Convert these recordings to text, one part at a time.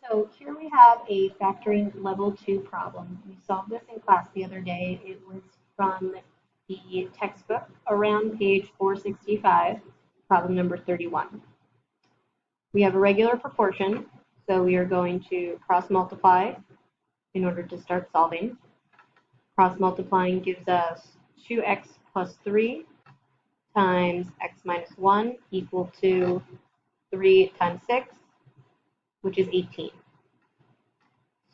So here we have a factoring level 2 problem. We solved this in class the other day. It was from the textbook around page 465, problem number 31. We have a regular proportion, so we are going to cross multiply in order to start solving. Cross multiplying gives us 2x plus 3 times x minus 1 equal to 3 times 6, which is 18.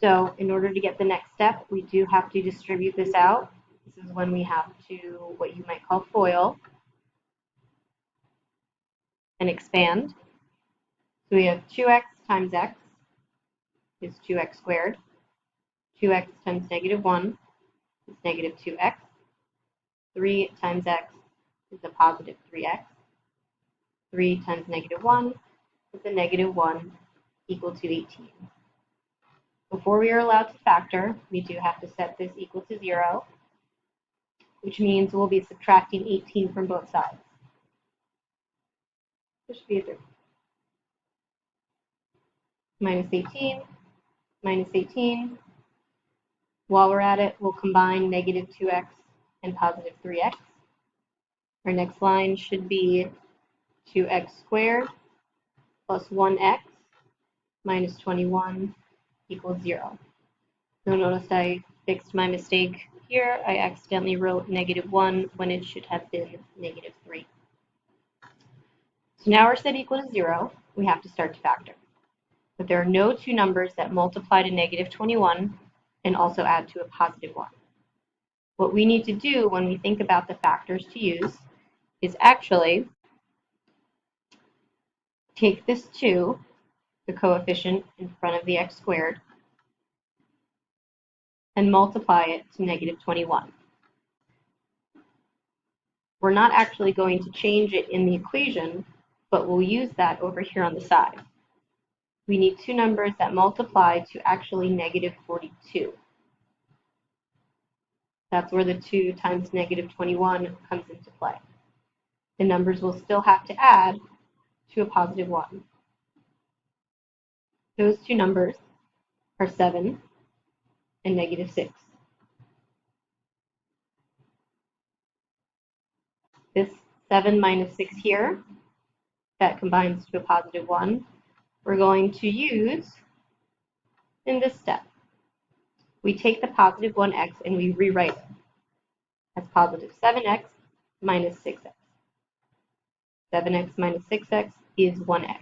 So in order to get the next step, we do have to distribute this out. This is when we have to, what you might call FOIL, and expand. So we have 2x times x is 2x squared. 2x times negative 1 is negative 2x. 3 times x is a positive 3x. 3 times negative 1 is a negative 1 equal to 18. Before we are allowed to factor, we do have to set this equal to 0, which means we'll be subtracting 18 from both sides. This should be a 3. Minus 18, minus 18. While we're at it, we'll combine negative 2x and positive 3x. Our next line should be 2x squared plus 1x minus 21 equals 0. You'll notice I fixed my mistake here. I accidentally wrote negative 1 when it should have been negative 3. So now we're set equal to 0. We have to start to factor. But there are no two numbers that multiply to negative 21 and also add to a positive 1. What we need to do when we think about the factors to use is actually take this 2, the coefficient in front of the x squared, and multiply it to negative 21. We're not actually going to change it in the equation, but we'll use that over here on the side. We need two numbers that multiply to actually negative 42. That's where the 2 times negative 21 comes into play. The numbers will still have to add to a positive 1. Those two numbers are 7 and negative 6. This 7 minus 6 here, that combines to a positive 1, we're going to use in this step. We take the positive 1x and we rewrite it as positive 7x minus 6x. 7x minus 6x is 1x.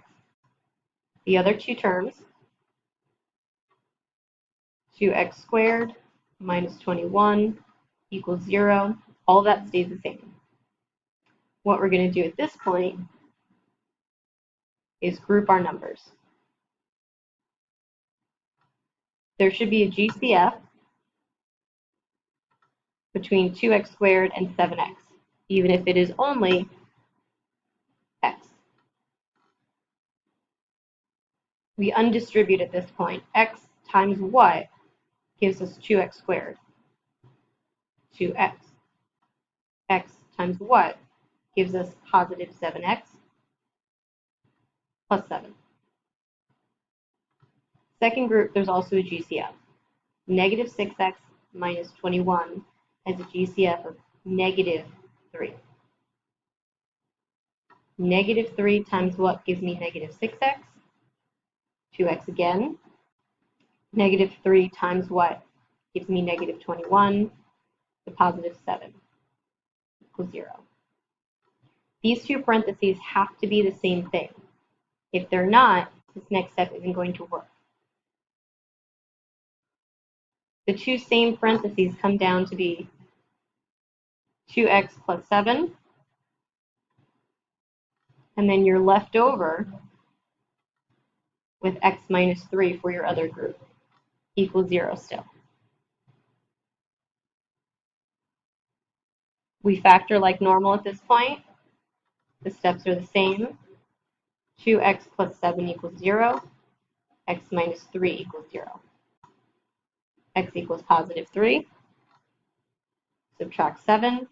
The other two terms, 2x squared minus 21 equals 0, all that stays the same. What we're going to do at this point is group our numbers. There should be a GCF between 2x squared and 7x, even if it is only x. We undistribute at this point. X times what gives us 2x squared? 2x. X times what gives us positive 7x plus 7. Second group, there's also a GCF. Negative 6x minus 21 has a GCF of negative 3. Negative 3 times what gives me negative 6x? 2x again. Negative 3 times what gives me negative 21? The positive 7 equals 0. These two parentheses have to be the same thing. If they're not, this next step isn't going to work. The two same parentheses come down to be 2x plus 7, and then you're left over with x minus 3 for your other group, equals 0 still. We factor like normal at this point. The steps are the same. 2x plus 7 equals 0. X minus 3 equals 0. X equals positive 3. Subtract 7.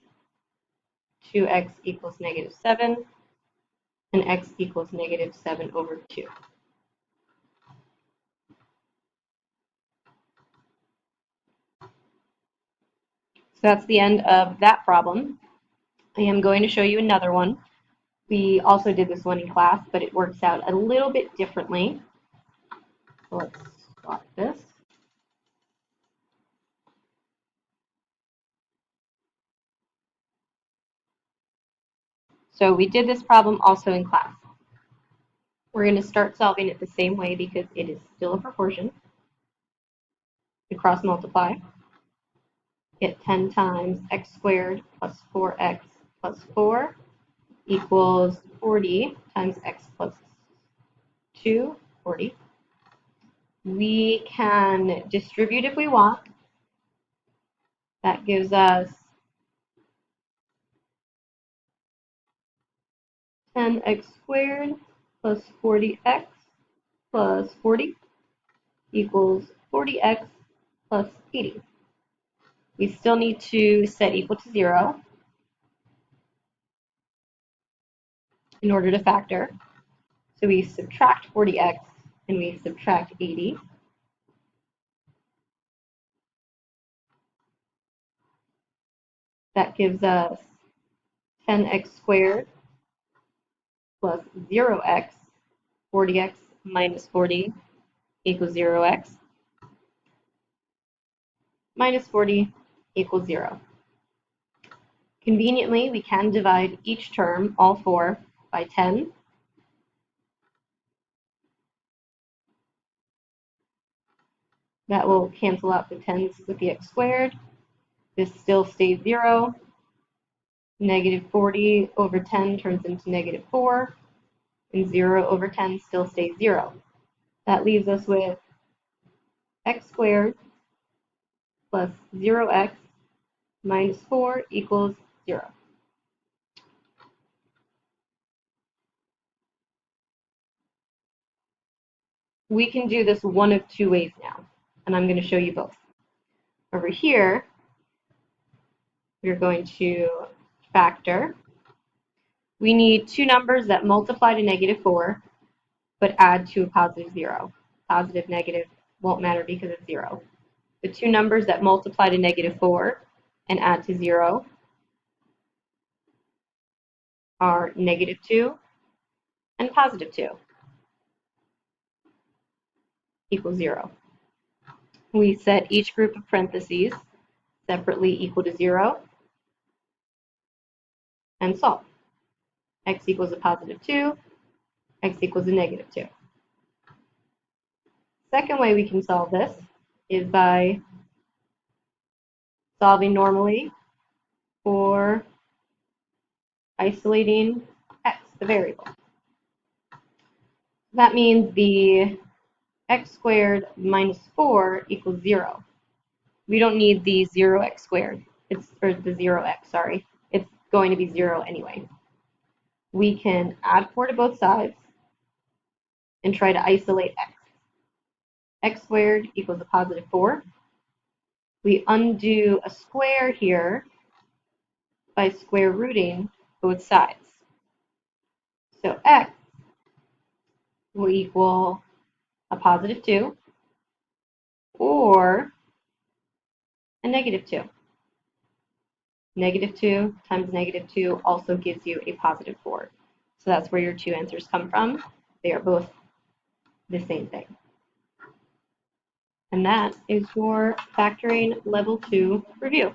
2x equals negative 7. And x equals negative 7 over 2. So that's the end of that problem. I am going to show you another one. We also did this one in class, but it works out a little bit differently. So let's swap this. So we did this problem also in class. We're going to start solving it the same way because it is still a proportion. We cross multiply. Get 10 times x squared plus 4x plus 4 equals 40 times x plus 2, 40. We can distribute if we want. That gives us 10x squared plus 40x plus 40 equals 40x plus 80. We still need to set equal to 0 in order to factor. So we subtract 40x and we subtract 80. That gives us 10x squared plus 0x, 40x minus 40 equals 0x, minus 40 equals 0. Conveniently, we can divide each term, all four, by 10. That will cancel out the 10s with the x squared. This still stays 0. Negative 40 over 10 turns into negative 4. And 0 over 10 still stays 0. That leaves us with x squared plus 0x minus 4 equals 0. We can do this one of two ways now, and I'm going to show you both. Over here, we're going to factor. We need two numbers that multiply to negative 4, but add to a positive 0. Positive, negative won't matter because it's 0. The two numbers that multiply to negative 4 and add to 0 are negative 2 and positive 2 equals 0. We set each group of parentheses separately equal to 0 and solve. X equals a positive 2, x equals a negative 2. Second way we can solve this is by solving normally for isolating x, the variable. That means the x squared minus 4 equals 0. We don't need the 0x squared, or the 0x, sorry. It's going to be 0 anyway. We can add 4 to both sides and try to isolate x. X squared equals a positive 4. We undo a square here by square rooting both sides. So x will equal a positive 2 or a negative 2. Negative 2 times negative 2 also gives you a positive 4. So that's where your two answers come from. They are both the same thing. And that is your factoring level 2 review.